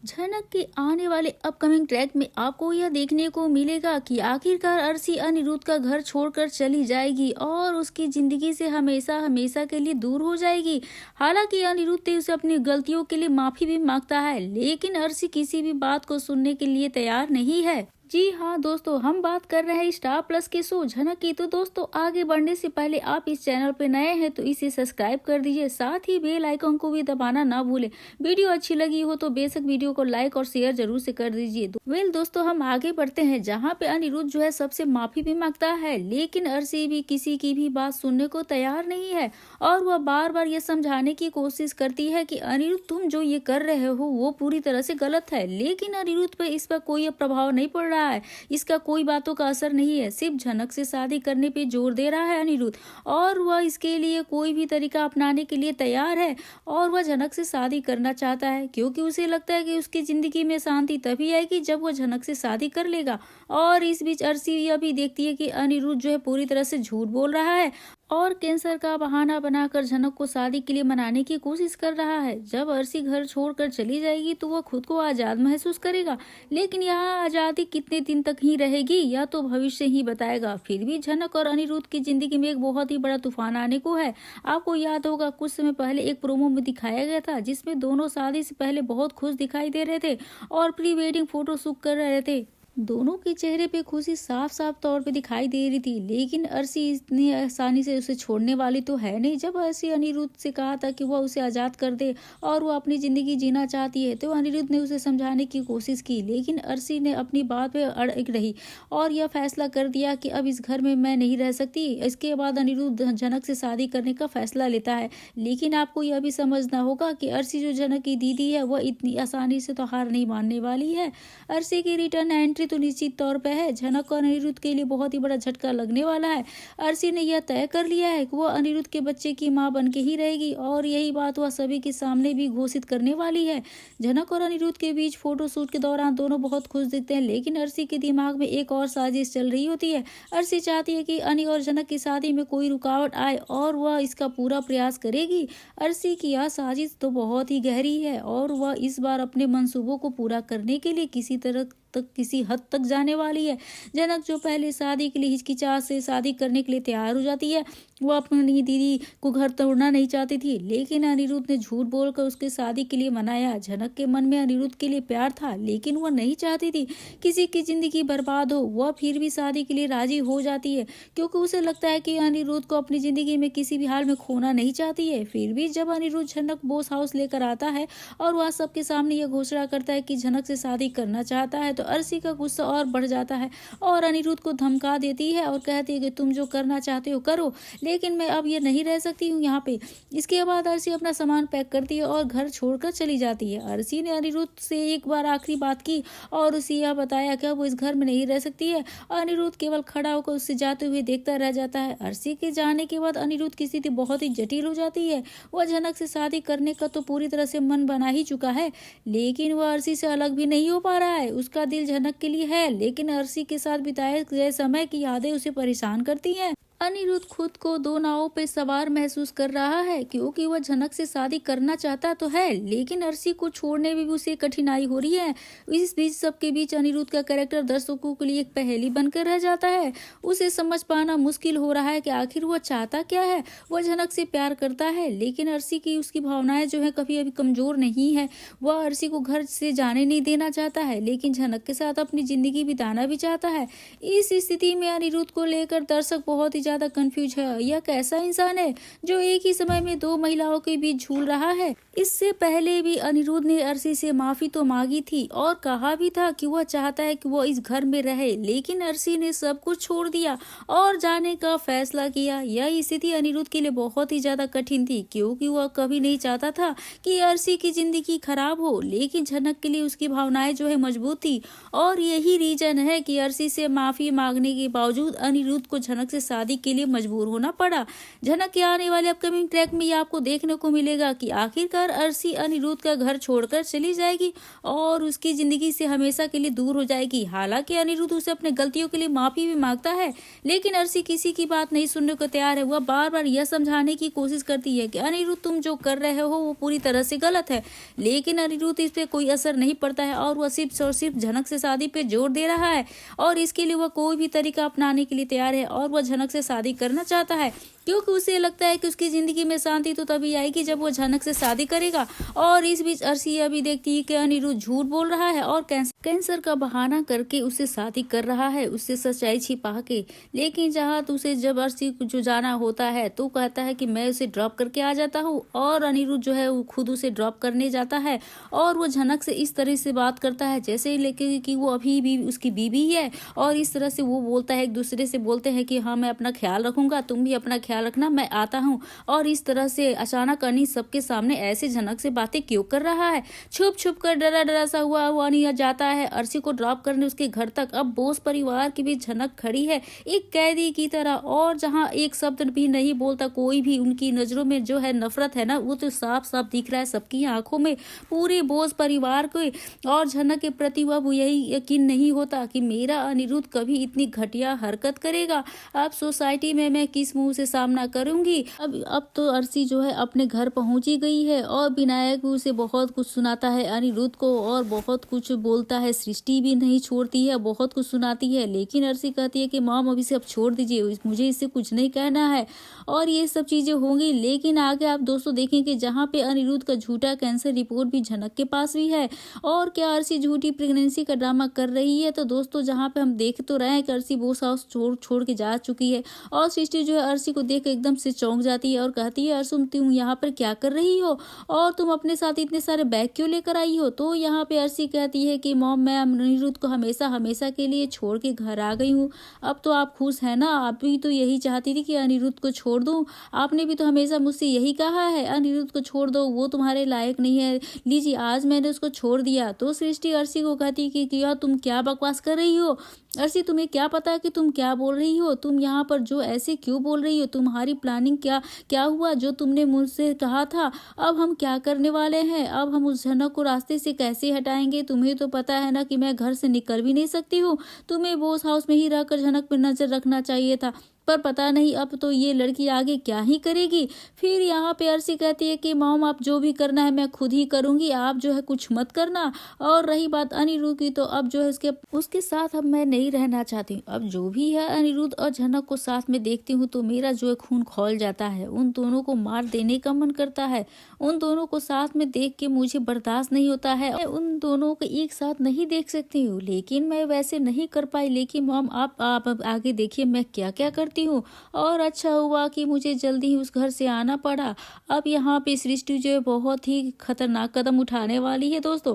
झनक के आने वाले अपकमिंग ट्रैक में आपको यह देखने को मिलेगा कि आखिरकार अर्शी अनिरुद्ध का घर छोड़कर चली जाएगी और उसकी जिंदगी से हमेशा हमेशा के लिए दूर हो जाएगी। हालांकि अनिरुद्ध उसे अपनी गलतियों के लिए माफी भी मांगता है, लेकिन अर्शी किसी भी बात को सुनने के लिए तैयार नहीं है। जी हाँ दोस्तों, हम बात कर रहे हैं स्टार प्लस के शो झनक की। तो दोस्तों, आगे बढ़ने से पहले आप इस चैनल पे नए हैं तो इसे सब्सक्राइब कर दीजिए, साथ ही बेल आइकन को भी दबाना ना भूलें। वीडियो अच्छी लगी हो तो बेशक वीडियो को लाइक और शेयर जरूर से कर दीजिए। दोस्तों, हम आगे बढ़ते हैं जहाँ पे अनिरुद्ध जो है सबसे माफी भी मांगता है, लेकिन अर्शी भी किसी की भी बात सुनने को तैयार नहीं है और वह बार बार ये समझाने की कोशिश करती है कि अनिरुद्ध, तुम जो ये कर रहे हो वो पूरी तरह से गलत है। लेकिन अनिरुद्ध पे इस पर कोई प्रभाव नहीं पड़ रहा है, इसका कोई बातों का असर नहीं है। सिर्फ झनक से शादी करने पे जोर दे रहा है अनिरुद्ध और वह इसके लिए कोई भी तरीका अपनाने के लिए तैयार है और वह झनक से शादी करना चाहता है, क्योंकि उसे लगता है कि उसकी जिंदगी में शांति तभी आएगी जब वह झनक से शादी कर लेगा। और इस बीच अर्शी यह भी देखती है कि अनिरुद्ध जो है पूरी तरह से झूठ बोल रहा है और कैंसर का बहाना बनाकर झनक को शादी के लिए मनाने की कोशिश कर रहा है। जब अर्शी घर छोड़कर चली जाएगी तो वह खुद को आजाद महसूस करेगा, लेकिन यहाँ आजादी कितने दिन तक ही रहेगी यह तो भविष्य ही बताएगा। फिर भी झनक और अनिरुद्ध की जिंदगी में एक बहुत ही बड़ा तूफान आने को है। आपको याद होगा, कुछ समय पहले एक प्रोमो में दिखाया गया था जिसमें दोनों शादी से पहले बहुत खुश दिखाई दे रहे थे और प्री वेडिंग फोटो शूट कर रहे थे। दोनों के चेहरे पे खुशी साफ साफ तौर पे दिखाई दे रही थी, लेकिन अर्शी इतनी आसानी से उसे छोड़ने वाली तो है नहीं। जब अर्शी अनिरुद्ध से कहा था कि वह उसे आजाद कर दे और वह अपनी जिंदगी जीना चाहती है तो अनिरुद्ध ने उसे समझाने की कोशिश की, लेकिन अर्शी ने अपनी बात पे अड़ग रही और यह फैसला कर दिया कि अब इस घर में मैं नहीं रह सकती। इसके बाद अनिरुद्ध झनक से शादी करने का फैसला लेता है, लेकिन आपको यह भी समझना होगा कि अर्शी जो झनक की दीदी है वह इतनी आसानी से तो हार नहीं मानने वाली है। अर्शी की रिटर्न एंट्री तो निश्चित तौर पे है। झनक और अनिरुद्ध के लिए बहुत ही बड़ा झटका लगने वाला है। अर्शी ने यह तय कर लिया है कि वह अनिरुद्ध के बच्चे की मां बन के ही रहेगी और यही बात वह सभी के सामने भी घोषित करने वाली है। झनक और अनिरुद्ध के बीच फोटोशूट के दौरान दोनों बहुत खुश दिखते हैं, लेकिन अर्शी के दिमाग में एक और साजिश चल रही होती है। अर्शी चाहती है कि अनि और झनक की शादी में कोई रुकावट आए और वह इसका पूरा प्रयास करेगी। अर्शी की यह साजिश तो बहुत ही गहरी है और वह इस बार अपने मंसूबों को पूरा करने के लिए किसी हद तक जाने वाली है। झनक जो पहले शादी के लिए हिचकिचाहट से शादी करने के लिए तैयार हो जाती है, वो अपनी दीदी को घर तोड़ना नहीं चाहती थी, लेकिन अनिरुद्ध ने झूठ बोलकर उसके शादी के लिए मनाया। झनक के मन में अनिरुद्ध के लिए प्यार था, लेकिन वह नहीं चाहती थी किसी की जिंदगी बर्बाद हो। वह फिर भी शादी के लिए राजी हो जाती है क्योंकि उसे लगता है कि अनिरुद्ध को अपनी जिंदगी में किसी भी हाल में खोना नहीं चाहती है। फिर भी जब अनिरुद्ध झनक बोस हाउस लेकर आता है और वह सबके सामने यह घोषणा करता है कि झनक से शादी करना चाहता है तो अर्शी का गुस्सा और बढ़ जाता है और अनिरुद्ध को धमका देती है और कहती है कि तुम जो करना चाहते हो करो, लेकिन मैं अब ये नहीं रह सकती हूँ यहाँ पे। इसके बाद अर्शी अपना सामान पैक करती है और घर छोड़कर चली जाती है। अर्शी ने अनिरुद्ध से एक बार आखिरी बात की और उसे यह बताया कि वो इस घर में नहीं रह सकती है। अनिरुद्ध केवल खड़ा होकर उससे जाते हुए देखता रह जाता है। अर्शी के जाने के बाद अनिरुद्ध की स्थिति बहुत ही जटिल हो जाती है। वह झनक से शादी करने का तो पूरी तरह से मन बना ही चुका है, लेकिन वह अर्शी से अलग भी नहीं हो पा रहा है। उसका दिल झनक के लिए है, लेकिन अर्शी के साथ बिताए गए समय की यादें उसे परेशान करती हैं। अनिरुद्ध खुद को दो नावों पे सवार महसूस कर रहा है, क्योंकि वह झनक से शादी करना चाहता तो है, लेकिन अर्शी को छोड़ने में भी उसे कठिनाई हो रही है। इस बीच सबके बीच अनिरुद्ध का कैरेक्टर दर्शकों के लिए एक पहेली बनकर रह जाता है। उसे समझ पाना मुश्किल हो रहा है कि आखिर वह चाहता क्या है। वह झनक से प्यार करता है, लेकिन अर्शी की उसकी भावनाएं जो है कभी अभी कमजोर नहीं है। वह अर्शी को घर से जाने नहीं देना चाहता है, लेकिन झनक के साथ अपनी जिंदगी बिताना भी चाहता है। इस स्थिति में अनिरुद्ध को लेकर दर्शक बहुत ही ज्यादा कंफ्यूज है। यह कैसा इंसान है जो एक ही समय में दो महिलाओं के बीच झूल रहा है। इससे पहले भी अनिरुद्ध ने अर्शी से माफी तो मांगी थी और कहा भी था कि वह चाहता है कि वह इस घर में रहे, लेकिन अर्शी ने सब कुछ छोड़ दिया और जाने का फैसला किया। यह स्थिति अनिरुद्ध के लिए बहुत ही ज्यादा कठिन थी, क्योंकि वह कभी नहीं चाहता था कि अर्शी की जिंदगी खराब हो, लेकिन झनक के लिए उसकी भावनाएं जो है मजबूत थी और यही रीजन है कि अर्शी से माफी मांगने के बावजूद अनिरुद्ध को झनक से शादी शादी के लिए मजबूर होना पड़ा। झनक के आने वाले अपकमिंग ट्रैक में ये आपको देखने को मिलेगा कि आखिरकार अर्शी अनिरुद्ध का घर छोड़कर चली जाएगी और उसकी जिंदगी से हमेशा के लिए दूर हो जाएगी। हालांकि अनिरुद्ध उसे अपने गलतियों के लिए माफी भी मांगता है, लेकिन अर्शी किसी की बात नहीं सुनने को तैयार है। वह बार बार यह समझाने की कोशिश करती है कि अनिरुद्ध तुम जो कर रहे हो वो पूरी तरह से गलत है, लेकिन अनिरुद्ध इस पे कोई असर नहीं पड़ता है और वह सिर्फ और सिर्फ झनक से शादी पे जोर दे रहा है और इसके लिए वह कोई भी तरीका अपनाने के लिए तैयार है और वह झनक से शादी करना चाहता है, क्योंकि उसे लगता है कि उसकी जिंदगी में शांति तो तभी आएगी जब वो झनक से शादी करेगा। और इस बीच अर्शी अभी देखती है कि अनिरुद्ध झूठ बोल रहा है और कैंसर का बहाना करके उससे शादी कर रहा है, उससे सच्चाई छिपा के। लेकिन जहाँ तो उसे जब अर्शी को जो जाना होता है तो कहता है कि मैं उसे ड्रॉप करके आ जाता हूँ और अनिरुद्ध जो है वो खुद उसे ड्रॉप करने जाता है और वो झनक से इस तरह से बात करता है जैसे लेके कि वो अभी भी उसकी बीवी है और इस तरह से वो बोलता है, एक दूसरे से बोलते हैं कि हाँ मैं अपना ख्याल रखूंगा, तुम भी अपना ख्याल रखना, मैं आता हूँ। और इस तरह से अचानक अनी सबके सामने ऐसे झनक से बातें क्यों कर रहा है। छुप छुप कर डरा डरा सा हुआ वो अनी जाता है अर्शी को ड्रॉप करने उसके घर तक। अब बोस परिवार की भी झनक खड़ी है एक कैदी की तरह और जहाँ एक शब्द भी नहीं बोलता कोई भी, उनकी नजरों में जो है नफरत है ना वो तो साफ साफ दिख रहा है सबकी आंखों में, पूरे बोस परिवार को। और झनक के प्रति वह यही यकीन नहीं होता कि मेरा अनिरुद्ध कभी इतनी घटिया हरकत करेगा। अब सोसाइटी में मैं किस मुंह से सामना करूंगी। अब तो अर्शी जो है अपने घर पहुंची गई है और विनायक उसे बहुत कुछ सुनाता है अनिरुद्ध को और बहुत कुछ बोलता है। सृष्टि भी नहीं छोड़ती है, बहुत कुछ सुनाती है, लेकिन अर्शी कहती है कि मॉम अभी से अब छोड़ दीजिए, मुझे इससे कुछ नहीं कहना है और ये सब चीजें होंगी। लेकिन आगे आप दोस्तों देखेंगे जहाँ पे अनिरुद्ध का झूठा कैंसर रिपोर्ट भी झनक के पास भी है और क्या अर्शी झूठी प्रेगनेंसी का ड्रामा कर रही है। तो दोस्तों जहाँ पे हम देख तो रहे हैं कि अर्शी बोस हाउस छोड़ के जा चुकी है और सृष्टि जो है अर्शी को देख एकदम से चौंक जाती है और कहती है अर्शी तुम यहाँ पर क्या कर रही हो और तुम अपने साथ इतने सारे बैग क्यों लेकर आई हो। तो यहाँ पे अर्शी कहती है कि मॉम मैं अनिरुद्ध को हमेशा हमेशा के लिए छोड़ के घर आ गई हूँ, अब तो आप खुश है ना, आप भी तो यही चाहती थी कि अनिरुद्ध को छोड़ दूं, आपने भी तो हमेशा मुझसे यही कहा है अनिरुद्ध को छोड़ दो, वो तुम्हारे लायक नहीं है, लीजिए आज मैंने उसको छोड़ दिया। तो सृष्टि अर्शी को कहती कि क्या तुम क्या बकवास कर रही हो अर्शी, तुम्हें क्या पता है कि तुम क्या बोल रही हो, तुम यहाँ पर जो ऐसे क्यों बोल रही हो, तुम्हारी प्लानिंग क्या हुआ जो तुमने मुझसे कहा था। अब हम क्या करने वाले हैं, अब हम उस झनक को रास्ते से कैसे हटाएंगे, तुम्हें तो पता है ना कि मैं घर से निकल भी नहीं सकती हूँ, तुम्हें बोस हाउस में ही रहकर झनक पर नजर रखना चाहिए था, पर पता नहीं अब तो ये लड़की आगे क्या ही करेगी। फिर यहाँ पे अर्शी कहती है कि मॉम आप जो भी करना है मैं खुद ही करूंगी, आप जो है कुछ मत करना। और रही बात अनिरुद्ध की तो अब जो है उसके साथ अब मैं नहीं रहना चाहती। अब जो भी है अनिरुद्ध और झनक को साथ में देखती हूँ तो मेरा जो है खून खौल जाता है, उन दोनों को मार देने का मन करता है, उन दोनों को साथ में देख के मुझे बर्दाश्त नहीं होता है, मैं उन दोनों को एक साथ नहीं देख सकती हूँ, लेकिन मैं वैसे नहीं कर पाई। लेकिन मॉम आप अब आगे देखिए मैं क्या क्या करती हूँ और अच्छा हुआ कि मुझे जल्दी ही उस घर से आना पड़ा। अब यहाँ पे सृष्टि जो है बहुत ही खतरनाक कदम उठाने वाली है दोस्तों।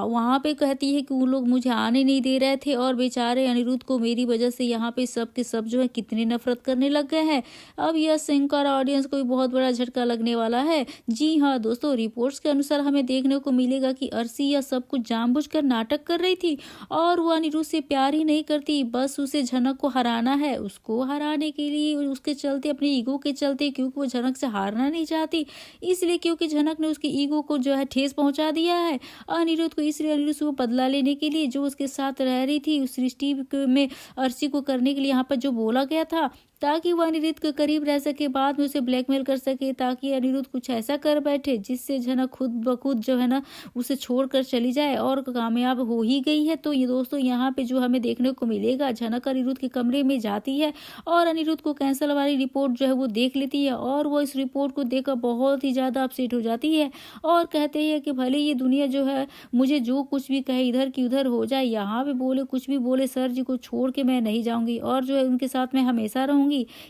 वहाँ पे कहती है कि वो लोग मुझे आने नहीं दे रहे थे और बेचारे अनिरुद्ध को मेरी वजह से यहाँ पे सब के सब जो है कितनी नफरत करने लग गए हैं। अब यह सिंकर ऑडियंस को भी बहुत बड़ा झटका लगने वाला है। जी हाँ दोस्तों, रिपोर्ट्स के अनुसार हमें देखने को मिलेगा कि अर्शी यह सब कुछ जानबूझकर नाटक कर रही थी और वो अनिरुद्ध से प्यार ही नहीं करती, बस उसे झनक को हराना है, उसको हराने के लिए उसके चलते अपने ईगो के चलते, क्योंकि वो झनक से हारना नहीं चाहती, इसलिए क्योंकि झनक ने उसके ईगो को जो है ठेस पहुंचा दिया है अनिरुद्ध को, इसलिए अनिरुद्ध से वो बदला लेने के लिए जो उसके साथ रह रही थी उस सृष्टि में अर्शी को करने के लिए यहाँ पर जो बोला गया था ताकि वो अनिरुद्ध के करीब रह सके, बाद में उसे ब्लैकमेल कर सके, ताकि अनिरुद्ध कुछ ऐसा कर बैठे जिससे झनक खुद ब खुद जो है ना उसे छोड़कर चली जाए और कामयाब हो ही गई है। तो ये दोस्तों यहाँ पे जो हमें देखने को मिलेगा, झनक अनिरुद्ध के कमरे में जाती है और अनिरुद्ध को कैंसर वाली रिपोर्ट जो है वो देख लेती है और वो इस रिपोर्ट को देखकर बहुत ही ज्यादा अपसेट हो जाती है और कहते हैं कि भले ये दुनिया जो है मुझे जो कुछ भी कहे इधर की उधर हो जाए, यहाँ पे बोले कुछ भी बोले, सर जी को छोड़ के मैं नहीं जाऊंगी और जो है उनके साथ में हमेशा रहूंगी।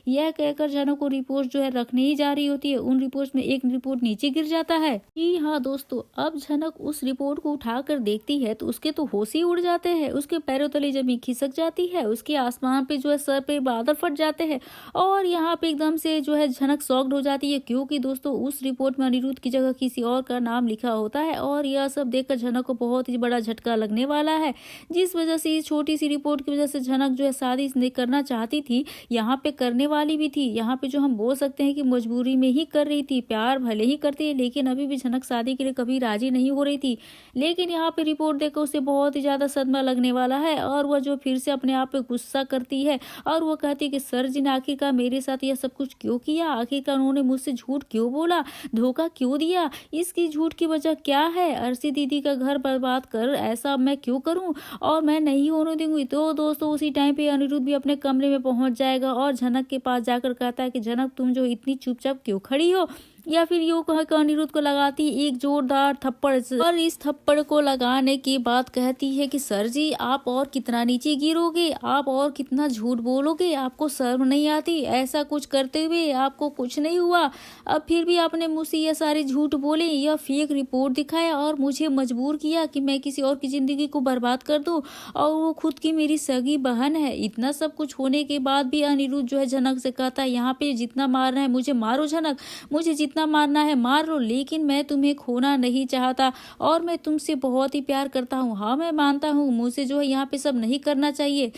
यह कहकर झनक को रिपोर्ट जो है रखने ही जा रही होती है, उन रिपोर्ट में एक रिपोर्ट नीचे गिर जाता है। जी हाँ दोस्तों, अब झनक उस रिपोर्ट को उठाकर देखती है तो उसके तो होश ही उड़ जाते हैं, उसके पैरों तले जमीन खिसक जाती है, उसके आसमान पे जो है सर पे बादल फट जाते हैं और यहाँ पे एकदम से जो है झनक शॉक्ड हो जाती है, क्योंकि दोस्तों उस रिपोर्ट में अनिरुद्ध की जगह किसी और का नाम लिखा होता है और यह सब देखकर झनक को बहुत ही बड़ा झटका लगने वाला है, जिस वजह से इस छोटी सी रिपोर्ट की वजह से झनक जो है शादी नहीं करना चाहती थी। यहाँ पे करने वाली भी थी। यहाँ पे जो हम बोल सकते हैं कि मजबूरी में ही कर रही थी। प्यार भले ही करती है लेकिन अभी भी झनक शादी के लिए कभी राजी नहीं हो रही थी। लेकिन यहाँ पे रिपोर्ट देखकर उसे बहुत ही ज्यादा सदमा लगने वाला है और वह जो फिर से अपने आप पे गुस्सा करती है और वो कहती है कि सर जी ने आखिरकार मेरे साथ यह सब कुछ क्यों किया, आखिरकार उन्होंने मुझसे झूठ क्यों बोला, धोखा क्यों दिया, इसकी झूठ की वजह क्या है, अर्शी दीदी का घर बर्बाद कर ऐसा अब मैं क्यों करूं और मैं नहीं होने दूंगी। तो दोस्तों उसी टाइम पे अनिरुद्ध भी अपने कमरे में पहुंच जाएगा और झनक के पास जाकर कहता है कि झनक तुम जो इतनी चुपचाप क्यों खड़ी हो, या फिर यूं कहकर अनिरुद्ध को लगाती एक जोरदार थप्पड़ और इस थप्पड़ को लगाने के बाद कहती है कि सर जी आप और कितना नीचे गिरोगे, आप और कितना झूठ बोलोगे, आपको शर्म नहीं आती, ऐसा कुछ करते हुए आपको कुछ नहीं हुआ, अब फिर भी आपने मुझसे यह सारे झूठ बोले, यह फेक रिपोर्ट दिखाया और मुझे मजबूर किया कि मैं किसी और की जिंदगी को बर्बाद कर दूं और वो खुद की मेरी सगी बहन है। इतना सब कुछ होने के बाद भी अनिरुद्ध जो है झनक से कहता है यहाँ पे जितना मारना है मुझे मारो झनक, मुझे जितना मारना है मार लो, लेकिन मैं तुम्हें खोना नहीं चाहता और मैं तुमसे बहुत ही प्यार करता हूँ। हाँ मैं मानता हूँ मुझे जो है यहाँ पे सब नहीं करना चाहिए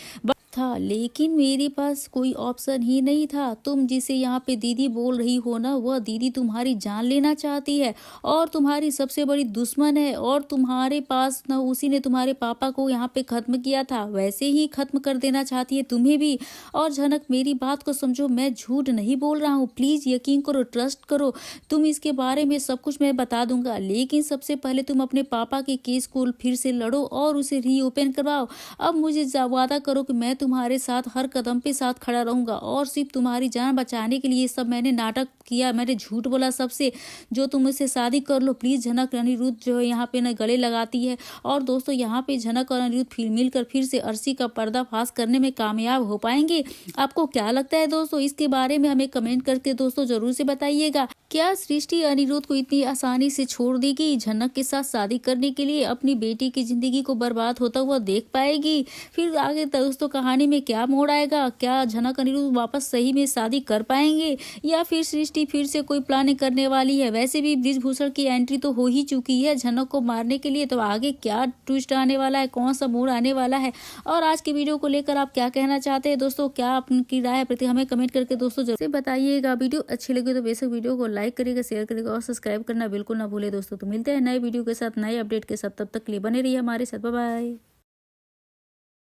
था, लेकिन मेरे पास कोई ऑप्शन ही नहीं था। तुम जिसे यहाँ पे दीदी बोल रही हो ना, वह दीदी तुम्हारी जान लेना चाहती है और तुम्हारी सबसे बड़ी दुश्मन है और तुम्हारे पास ना उसी ने तुम्हारे पापा को यहाँ पे खत्म किया था, वैसे ही खत्म कर देना चाहती है तुम्हें भी। और झनक मेरी बात को समझो, मैं झूठ नहीं बोल रहा हूँ, प्लीज यकीन करो, ट्रस्ट करो, तुम इसके बारे में सब कुछ मैं बता दूंगा, लेकिन सबसे पहले तुम अपने पापा के केस को फिर से लड़ो और उसे रीओपन करवाओ। अब मुझे वादा करो कि मैं तुम्हारे साथ हर कदम पे साथ खड़ा रहूंगा और सिर्फ तुम्हारी जान बचाने के लिए सब मैंने नाटक किया, मैंने झूठ बोला सबसे, जो तुम मुझसे शादी कर लो प्लीज झनक। अनिरुद्ध जो है यहाँ पे न गले लगाती है और दोस्तों यहाँ पे झनक और अनिरुद्ध फिर मिलकर फिर से अर्शी का पर्दाफाश करने में कामयाब हो पाएंगे। आपको क्या लगता है दोस्तों, इसके बारे में हमें कमेंट करके दोस्तों जरूर से बताइएगा। क्या सृष्टि अनिरुद्ध को इतनी आसानी से छोड़ देगी, झनक के साथ शादी करने के लिए अपनी बेटी की जिंदगी को बर्बाद होता हुआ देख पाएगी? फिर आगे दोस्तों कहानी में क्या मोड़ आएगा, क्या झनक अनिरुद्ध वापस सही में शादी कर पाएंगे या फिर सृष्टि फिर से कोई प्लानिंग करने वाली है? वैसे भी बृजभूषण की एंट्री तो हो ही चुकी है झनक को मारने के लिए, तो आगे क्या ट्विस्ट आने वाला है, कौन सा मोड़ आने वाला है और आज की वीडियो को लेकर आप क्या कहना चाहते हैं दोस्तों, क्या आपकी राय प्रति हमें कमेंट करके दोस्तों जरूर बताइएगा। वीडियो अच्छी लगी तो बेशक वीडियो को लाइक करिएगा, शेयर करिएगा और सब्सक्राइब करना बिल्कुल ना भूले दोस्तों। तो मिलते हैं नए वीडियो के साथ, नए अपडेट के साथ, तब तक के लिए बने रहिए हमारे साथ। Bye bye.